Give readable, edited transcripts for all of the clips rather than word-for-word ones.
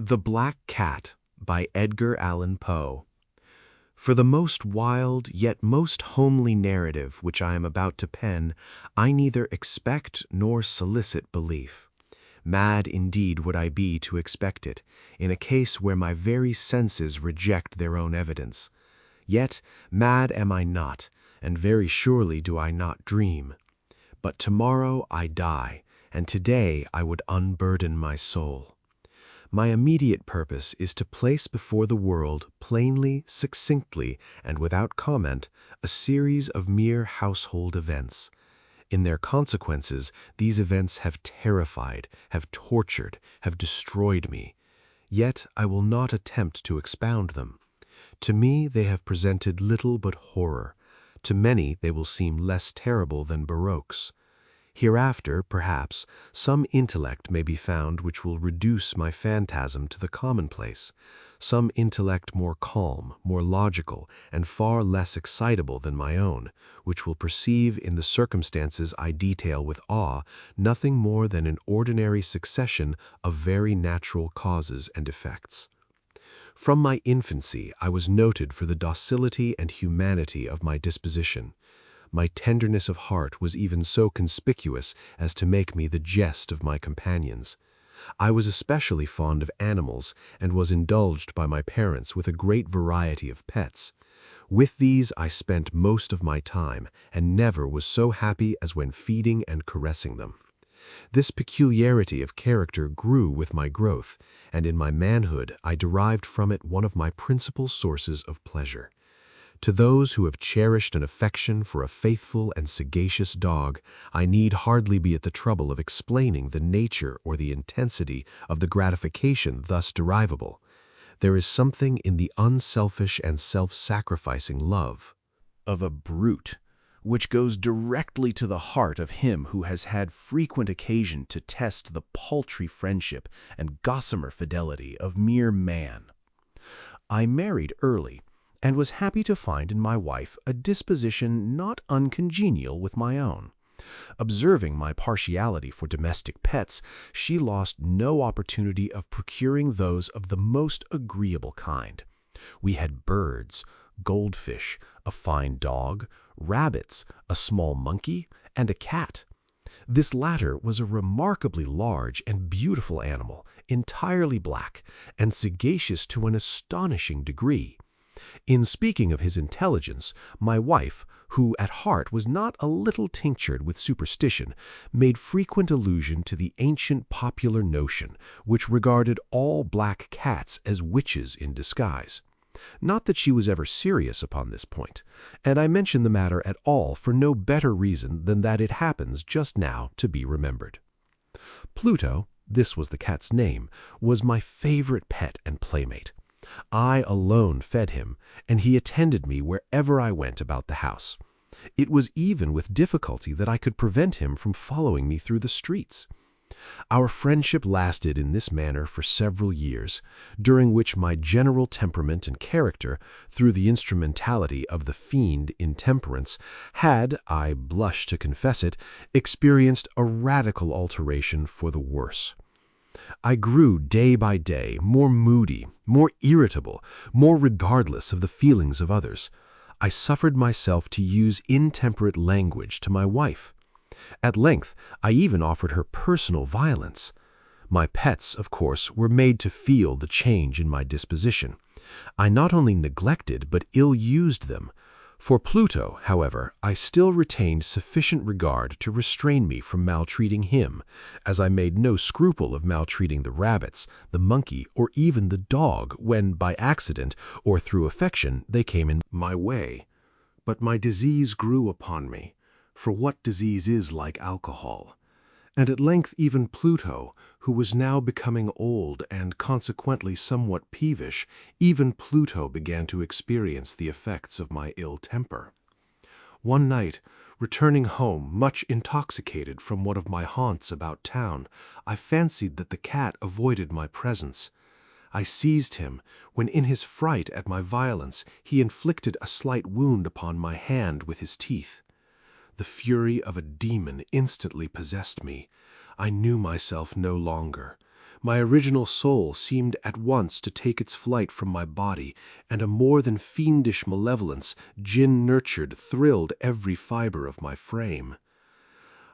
The Black Cat by Edgar Allan Poe. For the most wild yet most homely narrative which I am about to pen, I neither expect nor solicit belief. Mad indeed would I be to expect it, in a case where my very senses reject their own evidence. Yet mad am I not, and very surely do I not dream. But tomorrow I die, and today I would unburden my soul. My immediate purpose is to place before the world, plainly, succinctly, and without comment, a series of mere household events. In their consequences, these events have terrified, have tortured, have destroyed me. Yet I will not attempt to expound them. To me they have presented little but horror. To many they will seem less terrible than baroques. Hereafter, perhaps, some intellect may be found which will reduce my phantasm to the commonplace, some intellect more calm, more logical, and far less excitable than my own, which will perceive in the circumstances I detail with awe nothing more than an ordinary succession of very natural causes and effects. From my infancy I was noted for the docility and humanity of my disposition. My tenderness of heart was even so conspicuous as to make me the jest of my companions. I was especially fond of animals, and was indulged by my parents with a great variety of pets. With these I spent most of my time, and never was so happy as when feeding and caressing them. This peculiarity of character grew with my growth, and in my manhood I derived from it one of my principal sources of pleasure. To those who have cherished an affection for a faithful and sagacious dog, I need hardly be at the trouble of explaining the nature or the intensity of the gratification thus derivable. There is something in the unselfish and self-sacrificing love of a brute, which goes directly to the heart of him who has had frequent occasion to test the paltry friendship and gossamer fidelity of mere man. I married early, and was happy to find in my wife a disposition not uncongenial with my own. Observing my partiality for domestic pets, she lost no opportunity of procuring those of the most agreeable kind. We had birds, goldfish, a fine dog, rabbits, a small monkey, and a cat. This latter was a remarkably large and beautiful animal, entirely black, and sagacious to an astonishing degree. In speaking of his intelligence, my wife, who at heart was not a little tinctured with superstition, made frequent allusion to the ancient popular notion, which regarded all black cats as witches in disguise. Not that she was ever serious upon this point, and I mention the matter at all for no better reason than that it happens just now to be remembered. Pluto, this was the cat's name, was my favorite pet and playmate. I alone fed him, and he attended me wherever I went about the house. It was even with difficulty that I could prevent him from following me through the streets. Our friendship lasted in this manner for several years, during which my general temperament and character, through the instrumentality of the fiend intemperance, had, I blush to confess it, experienced a radical alteration for the worse. I grew day by day more moody, more irritable, more regardless of the feelings of others. I suffered myself to use intemperate language to my wife. At length, I even offered her personal violence. My pets, of course, were made to feel the change in my disposition. I not only neglected but ill-used them. For Pluto, however, I still retained sufficient regard to restrain me from maltreating him, as I made no scruple of maltreating the rabbits, the monkey, or even the dog when, by accident or through affection, they came in my way. But my disease grew upon me, for what disease is like alcohol? And at length even Pluto, who was now becoming old and consequently somewhat peevish, even Pluto began to experience the effects of my ill temper. One night, returning home much intoxicated from one of my haunts about town, I fancied that the cat avoided my presence. I seized him, when in his fright at my violence he inflicted a slight wound upon my hand with his teeth. The fury of a demon instantly possessed me. I knew myself no longer. My original soul seemed at once to take its flight from my body, and a more than fiendish malevolence, gin-nurtured, thrilled every fiber of my frame.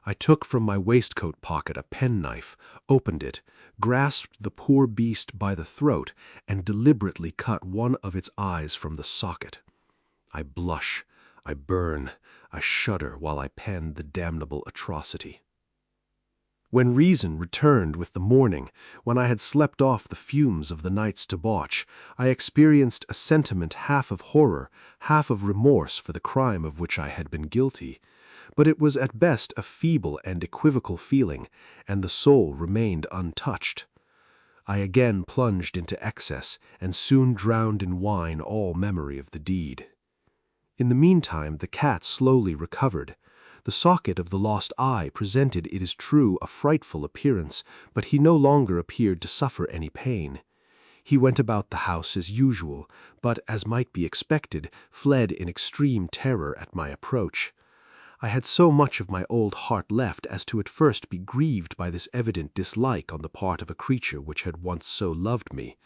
I took from my waistcoat pocket a penknife, opened it, grasped the poor beast by the throat, and deliberately cut one of its eyes from the socket. I blush, I burn, I shudder while I pen the damnable atrocity. When reason returned with the morning, when I had slept off the fumes of the night's debauch, I experienced a sentiment half of horror, half of remorse for the crime of which I had been guilty. But it was at best a feeble and equivocal feeling, and the soul remained untouched. I again plunged into excess, and soon drowned in wine all memory of the deed. In the meantime the cat slowly recovered. The socket of the lost eye presented, it is true, a frightful appearance, but he no longer appeared to suffer any pain. He went about the house as usual, but, as might be expected, fled in extreme terror at my approach. I had so much of my old heart left as to at first be grieved by this evident dislike on the part of a creature which had once so loved me,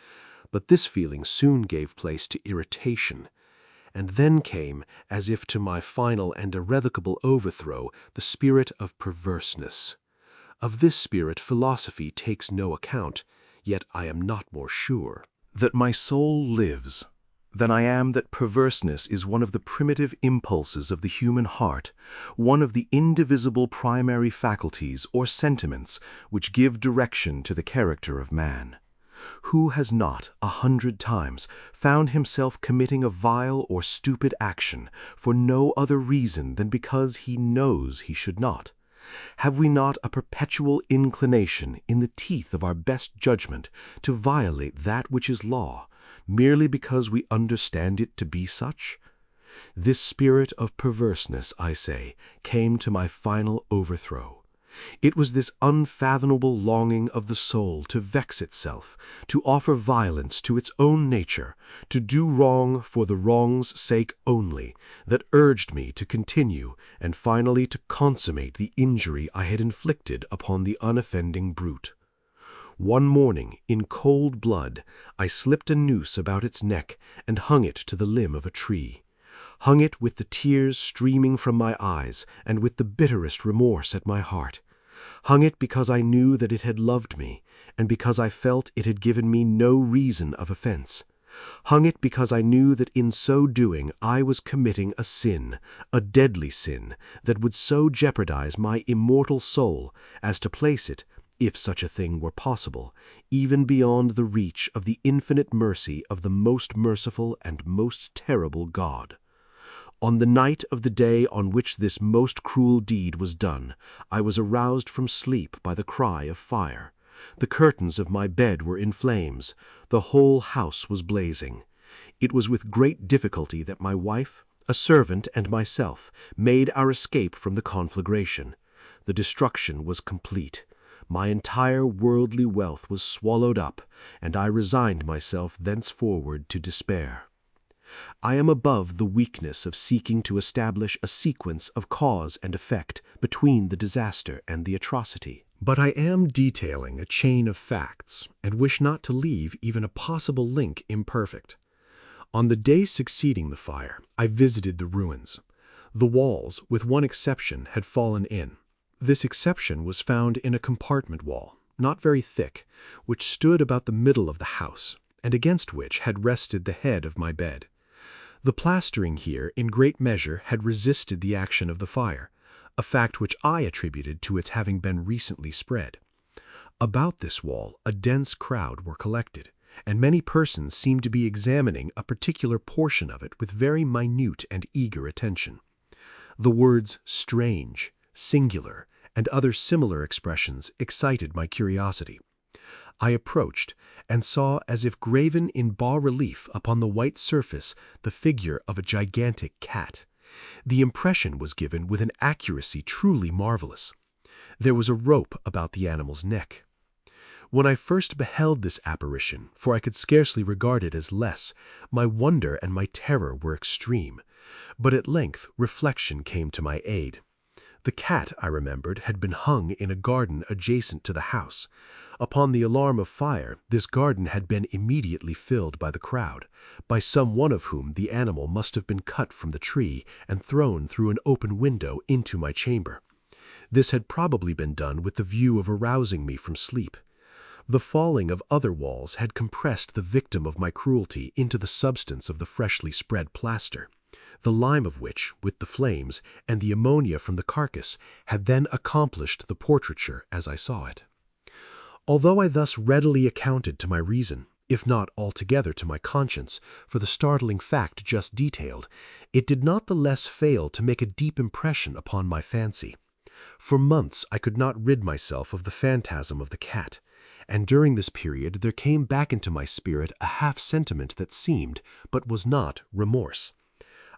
but this feeling soon gave place to irritation. And then came, as if to my final and irrevocable overthrow, the spirit of perverseness. Of this spirit philosophy takes no account, yet I am not more sure That my soul lives than I am that perverseness is one of the primitive impulses of the human heart, one of the indivisible primary faculties or sentiments which give direction to the character of man. Who has not, 100 times, found himself committing a vile or stupid action for no other reason than because he knows he should not? Have we not a perpetual inclination, in the teeth of our best judgment, to violate that which is law, merely because we understand it to be such? This spirit of perverseness, I say, came to my final overthrow. It was this unfathomable longing of the soul to vex itself, to offer violence to its own nature, to do wrong for the wrong's sake only, that urged me to continue and finally to consummate the injury I had inflicted upon the unoffending brute. One morning, in cold blood, I slipped a noose about its neck and hung it to the limb of a tree. Hung it with the tears streaming from my eyes and with the bitterest remorse at my heart. Hung it because I knew that it had loved me, and because I felt it had given me no reason of offense. Hung it because I knew that in so doing I was committing a sin, a deadly sin, that would so jeopardize my immortal soul as to place it, if such a thing were possible, even beyond the reach of the infinite mercy of the most merciful and most terrible God. On the night of the day on which this most cruel deed was done, I was aroused from sleep by the cry of fire. The curtains of my bed were in flames. The whole house was blazing. It was with great difficulty that my wife, a servant, and myself made our escape from the conflagration. The destruction was complete. My entire worldly wealth was swallowed up, and I resigned myself thenceforward to despair. I am above the weakness of seeking to establish a sequence of cause and effect between the disaster and the atrocity. But I am detailing a chain of facts, and wish not to leave even a possible link imperfect. On the day succeeding the fire, I visited the ruins. The walls, with one exception, had fallen in. This exception was found in a compartment wall, not very thick, which stood about the middle of the house, and against which had rested the head of my bed. The plastering here, in great measure, had resisted the action of the fire, a fact which I attributed to its having been recently spread. About this wall a dense crowd were collected, and many persons seemed to be examining a particular portion of it with very minute and eager attention. The words strange, singular, and other similar expressions excited my curiosity. I approached, and saw as if graven in bas-relief upon the white surface the figure of a gigantic cat. The impression was given with an accuracy truly marvelous. There was a rope about the animal's neck. When I first beheld this apparition, for I could scarcely regard it as less, my wonder and my terror were extreme. But at length reflection came to my aid. The cat, I remembered, had been hung in a garden adjacent to the house. Upon the alarm of fire, this garden had been immediately filled by the crowd, by some one of whom the animal must have been cut from the tree and thrown through an open window into my chamber. This had probably been done with the view of arousing me from sleep. The falling of other walls had compressed the victim of my cruelty into the substance of the freshly spread plaster, the lime of which, with the flames, and the ammonia from the carcass, had then accomplished the portraiture as I saw it. Although I thus readily accounted to my reason, if not altogether to my conscience, for the startling fact just detailed, it did not the less fail to make a deep impression upon my fancy. For months I could not rid myself of the phantasm of the cat, and during this period there came back into my spirit a half-sentiment that seemed, but was not, remorse.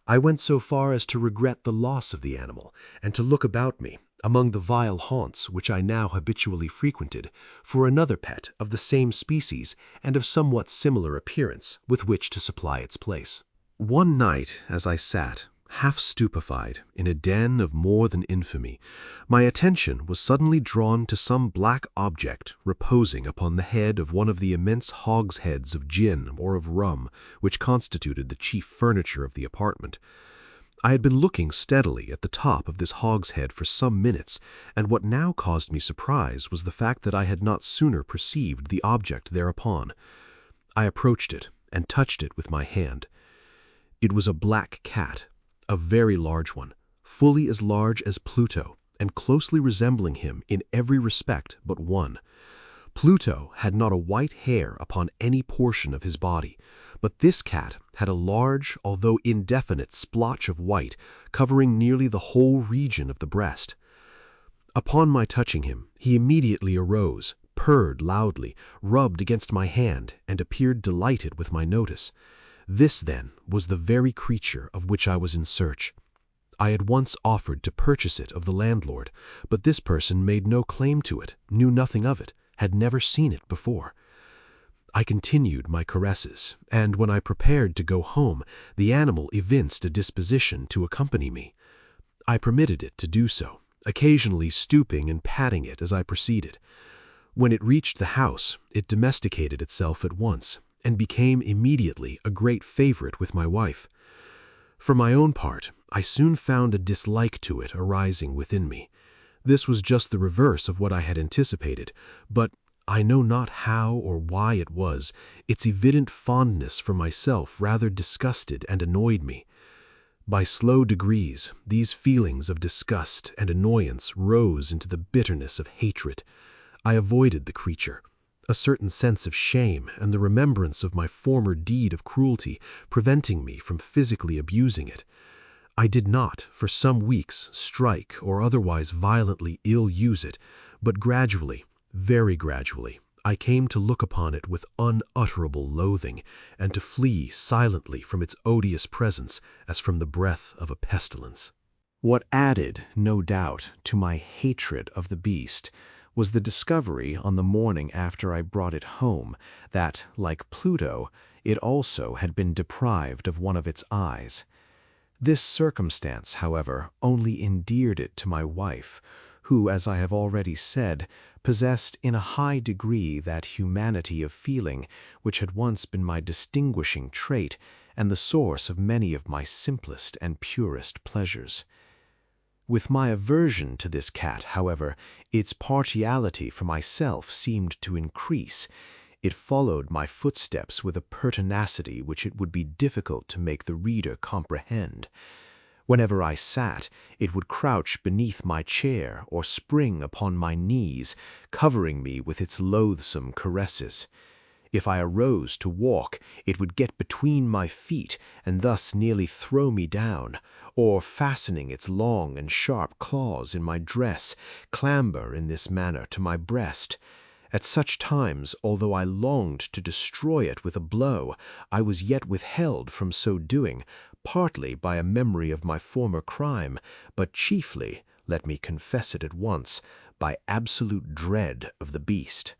I went so far as to regret the loss of the animal, and to look about me, among the vile haunts which I now habitually frequented, for another pet of the same species and of somewhat similar appearance with which to supply its place. One night, as I sat, half stupefied, in a den of more than infamy, my attention was suddenly drawn to some black object reposing upon the head of one of the immense hogsheads of gin or of rum which constituted the chief furniture of the apartment. I had been looking steadily at the top of this hogshead for some minutes, and what now caused me surprise was the fact that I had not sooner perceived the object thereupon. I approached it and touched it with my hand. It was a black cat, a very large one, fully as large as Pluto, and closely resembling him in every respect but one. Pluto had not a white hair upon any portion of his body, but this cat had a large, although indefinite, splotch of white covering nearly the whole region of the breast. Upon my touching him, he immediately arose, purred loudly, rubbed against my hand, and appeared delighted with my notice. This, then, was the very creature of which I was in search. I had once offered to purchase it of the landlord, but this person made no claim to it, knew nothing of it, had never seen it before. I continued my caresses, and when I prepared to go home, the animal evinced a disposition to accompany me. I permitted it to do so, occasionally stooping and patting it as I proceeded. When it reached the house, it domesticated itself at once, and became immediately a great favorite with my wife. For my own part, I soon found a dislike to it arising within me. This was just the reverse of what I had anticipated, but I know not how or why it was, its evident fondness for myself rather disgusted and annoyed me. By slow degrees, these feelings of disgust and annoyance rose into the bitterness of hatred. I avoided the creature, a certain sense of shame and the remembrance of my former deed of cruelty preventing me from physically abusing it. I did not, for some weeks, strike or otherwise violently ill-use it, but gradually, very gradually, I came to look upon it with unutterable loathing, and to flee silently from its odious presence as from the breath of a pestilence. What added, no doubt, to my hatred of the beast was the discovery on the morning after I brought it home that, like Pluto, it also had been deprived of one of its eyes. This circumstance, however, only endeared it to my wife, who, as I have already said, possessed in a high degree that humanity of feeling which had once been my distinguishing trait and the source of many of my simplest and purest pleasures. With my aversion to this cat, however, its partiality for myself seemed to increase. It followed my footsteps with a pertinacity which it would be difficult to make the reader comprehend. Whenever I sat, it would crouch beneath my chair or spring upon my knees, covering me with its loathsome caresses. If I arose to walk, it would get between my feet and thus nearly throw me down, or, fastening its long and sharp claws in my dress, clamber in this manner to my breast. At such times, although I longed to destroy it with a blow, I was yet withheld from so doing, partly by a memory of my former crime, but chiefly, let me confess it at once, by absolute dread of the beast.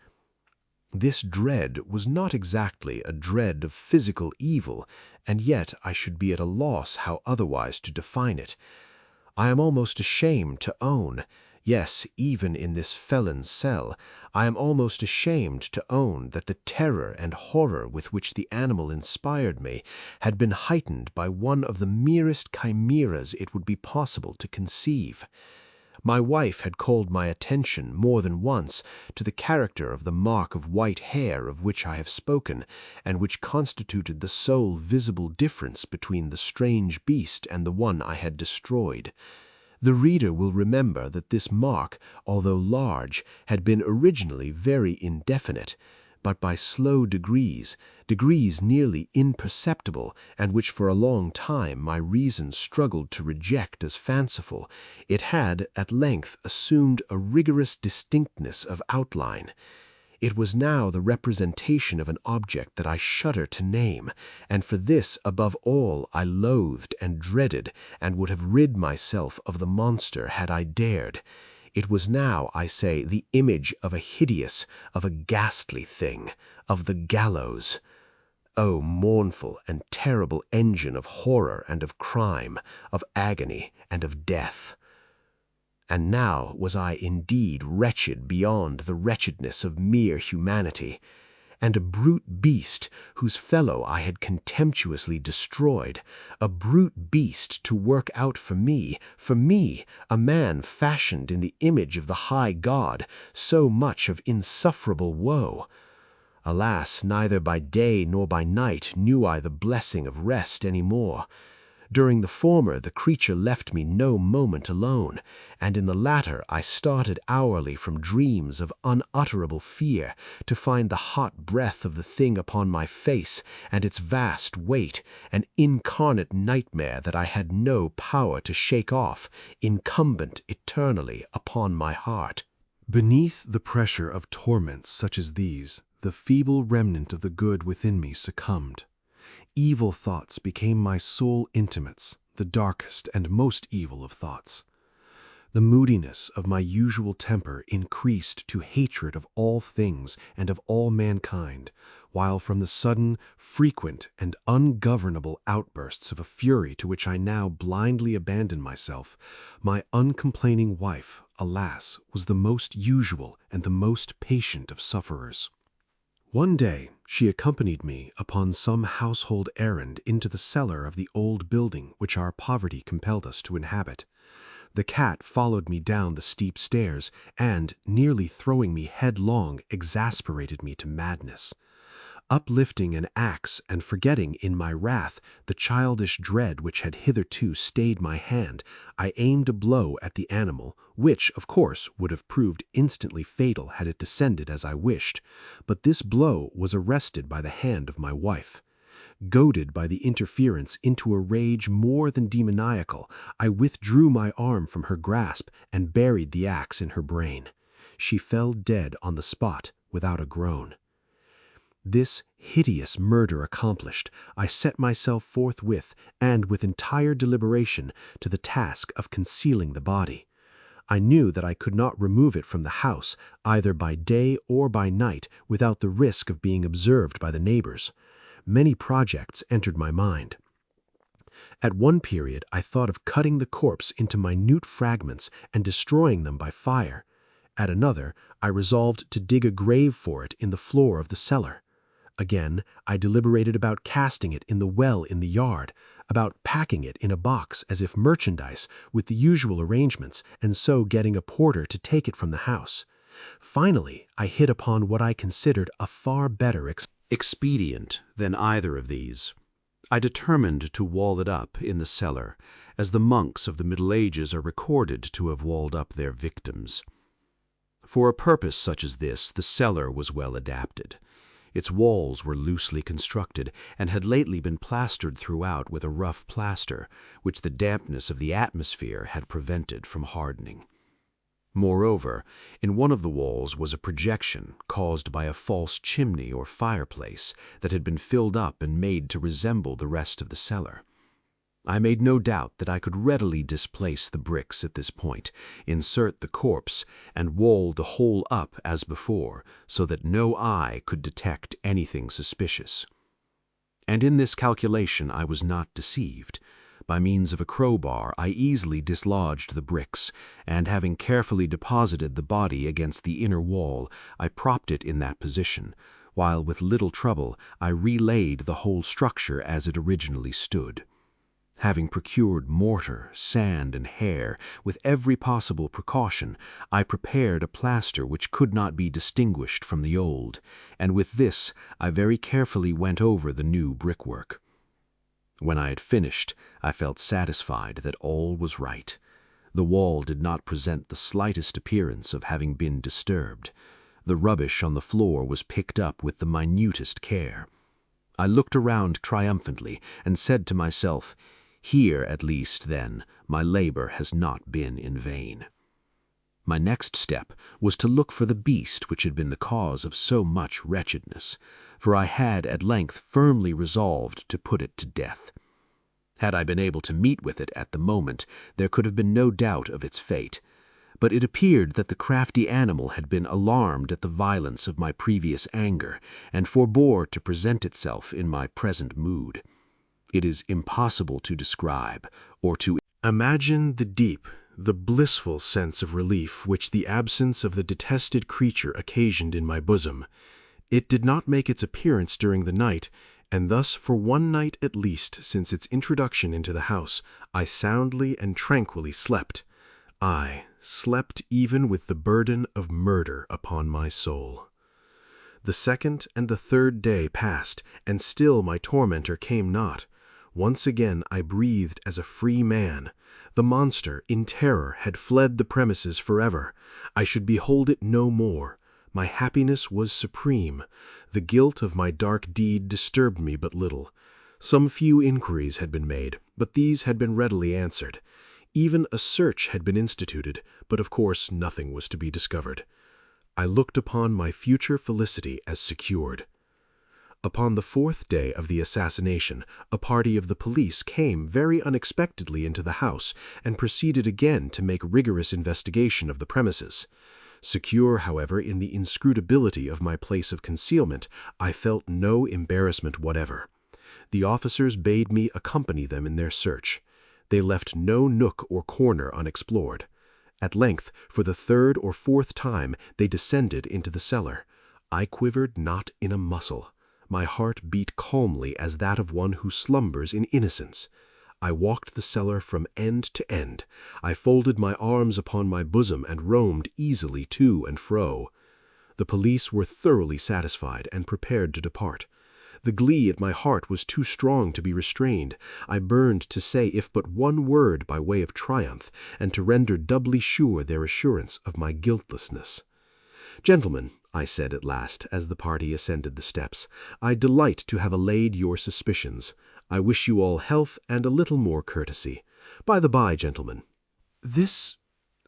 This dread was not exactly a dread of physical evil, and yet I should be at a loss how otherwise to define it. I am almost ashamed to own, Yes, even in this felon's cell, I am almost ashamed to own that the terror and horror with which the animal inspired me had been heightened by one of the merest chimeras it would be possible to conceive. My wife had called my attention more than once to the character of the mark of white hair of which I have spoken, and which constituted the sole visible difference between the strange beast and the one I had destroyed. The reader will remember that this mark, although large, had been originally very indefinite, but by slow degrees nearly imperceptible, and which for a long time my reason struggled to reject as fanciful, it had at length assumed a rigorous distinctness of outline. It was now the representation of an object that I shudder to name, and for this above all I loathed and dreaded, and would have rid myself of the monster had I dared. It was now, I say, the image of a hideous, of a ghastly thing, of the gallows. O mournful and terrible engine of horror and of crime, of agony and of death! And now was I indeed wretched beyond the wretchedness of mere humanity, and a brute beast whose fellow I had contemptuously destroyed, a brute beast to work out for me, a man fashioned in the image of the high God, so much of insufferable woe. Alas, neither by day nor by night knew I the blessing of rest any more. During the former, the creature left me no moment alone, and in the latter I started hourly from dreams of unutterable fear, to find the hot breath of the thing upon my face, and its vast weight, an incarnate nightmare that I had no power to shake off, incumbent eternally upon my heart. Beneath the pressure of torments such as these, the feeble remnant of the good within me succumbed. Evil thoughts became my sole intimates, the darkest and most evil of thoughts. The moodiness of my usual temper increased to hatred of all things and of all mankind, while from the sudden, frequent, and ungovernable outbursts of a fury to which I now blindly abandoned myself, my uncomplaining wife, alas, was the most usual and the most patient of sufferers. One day she accompanied me upon some household errand into the cellar of the old building which our poverty compelled us to inhabit. The cat followed me down the steep stairs, and, nearly throwing me headlong, exasperated me to madness. Uplifting an axe and forgetting in my wrath the childish dread which had hitherto stayed my hand, I aimed a blow at the animal, which, of course, would have proved instantly fatal had it descended as I wished, but this blow was arrested by the hand of my wife. Goaded by the interference into a rage more than demoniacal, I withdrew my arm from her grasp and buried the axe in her brain. She fell dead on the spot without a groan. This hideous murder accomplished, I set myself forthwith, and with entire deliberation, to the task of concealing the body. I knew that I could not remove it from the house, either by day or by night, without the risk of being observed by the neighbors. Many projects entered my mind. At one period I thought of cutting the corpse into minute fragments and destroying them by fire. At another, I resolved to dig a grave for it in the floor of the cellar. Again, I deliberated about casting it in the well in the yard, about packing it in a box as if merchandise, with the usual arrangements, and so getting a porter to take it from the house. Finally, I hit upon what I considered a far better expedient than either of these. I determined to wall it up in the cellar, as the monks of the Middle Ages are recorded to have walled up their victims. For a purpose such as this, the cellar was well adapted. Its walls were loosely constructed, and had lately been plastered throughout with a rough plaster, which the dampness of the atmosphere had prevented from hardening. Moreover, in one of the walls was a projection caused by a false chimney or fireplace that had been filled up and made to resemble the rest of the cellar. I made no doubt that I could readily displace the bricks at this point, insert the corpse, and wall the whole up as before, so that no eye could detect anything suspicious. And in this calculation I was not deceived. By means of a crowbar, I easily dislodged the bricks, and having carefully deposited the body against the inner wall, I propped it in that position, while with little trouble I relaid the whole structure as it originally stood. Having procured mortar, sand, and hair, with every possible precaution, I prepared a plaster which could not be distinguished from the old, and with this I very carefully went over the new brickwork. When I had finished, I felt satisfied that all was right. The wall did not present the slightest appearance of having been disturbed. The rubbish on the floor was picked up with the minutest care. I looked around triumphantly and said to myself, "Here, at least, then, my labor has not been in vain." My next step was to look for the beast which had been the cause of so much wretchedness, for I had at length firmly resolved to put it to death. Had I been able to meet with it at the moment, there could have been no doubt of its fate. But it appeared that the crafty animal had been alarmed at the violence of my previous anger, and forbore to present itself in my present mood. It is impossible to describe, or to Imagine the deep, the blissful sense of relief which the absence of the detested creature occasioned in my bosom. It did not make its appearance during the night, and thus for one night at least since its introduction into the house, I soundly and tranquilly slept. I slept even with the burden of murder upon my soul. The second and the third day passed, and still my tormentor came not. Once again I breathed as a free man. The monster, in terror, had fled the premises forever. I should behold it no more. My happiness was supreme. The guilt of my dark deed disturbed me but little. Some few inquiries had been made, but these had been readily answered. Even a search had been instituted, but of course nothing was to be discovered. I looked upon my future felicity as secured. Upon the fourth day of the assassination, a party of the police came very unexpectedly into the house and proceeded again to make rigorous investigation of the premises. Secure, however, in the inscrutability of my place of concealment, I felt no embarrassment whatever. The officers bade me accompany them in their search. They left no nook or corner unexplored. At length, for the third or fourth time, they descended into the cellar. I quivered not in a muscle. My heart beat calmly as that of one who slumbers in innocence. I walked the cellar from end to end. I folded my arms upon my bosom and roamed easily to and fro. The police were thoroughly satisfied and prepared to depart. The glee at my heart was too strong to be restrained. I burned to say if but one word by way of triumph, and to render doubly sure their assurance of my guiltlessness. "Gentlemen," I said at last, as the party ascended the steps, "I delight to have allayed your suspicions. I wish you all health and a little more courtesy. By the by, gentlemen, this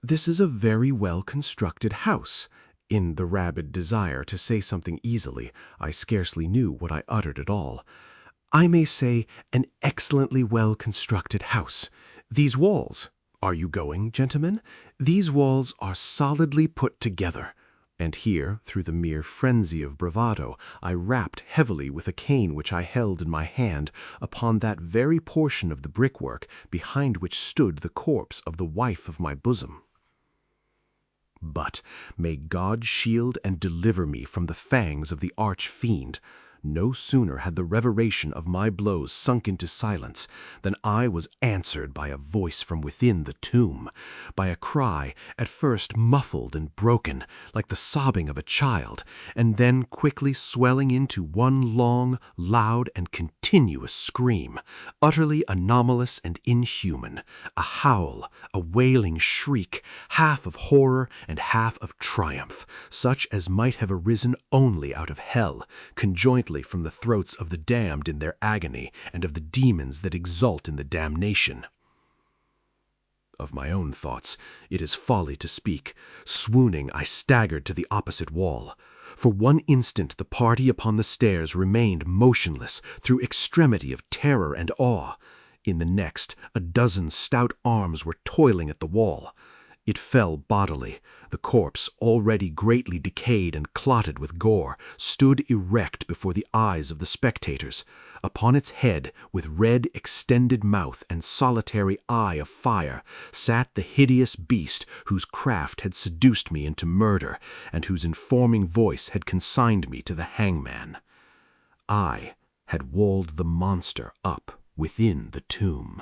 is a very well-constructed house." In the rabid desire to say something easily, I scarcely knew what I uttered at all. "I may say an excellently well-constructed house. These walls— Are you going, gentlemen? These walls are solidly put together." And here, through the mere frenzy of bravado, I rapped heavily with a cane which I held in my hand upon that very portion of the brickwork behind which stood the corpse of the wife of my bosom. But may God shield and deliver me from the fangs of the arch-fiend. No sooner had the reverberation of my blows sunk into silence than I was answered by a voice from within the tomb, by a cry at first muffled and broken, like the sobbing of a child, and then quickly swelling into one long, loud, and continuous scream, utterly anomalous and inhuman, a howl, a wailing shriek, half of horror and half of triumph, such as might have arisen only out of hell, conjointly from the throats of the damned in their agony and of the demons that exult in the damnation. Of my own thoughts, it is folly to speak. Swooning, I staggered to the opposite wall. For one instant the party upon the stairs remained motionless through extremity of terror and awe. In the next, a dozen stout arms were toiling at the wall. It fell bodily. The corpse, already greatly decayed and clotted with gore, stood erect before the eyes of the spectators. Upon its head, with red extended mouth and solitary eye of fire, sat the hideous beast whose craft had seduced me into murder, and whose informing voice had consigned me to the hangman. I had walled the monster up within the tomb.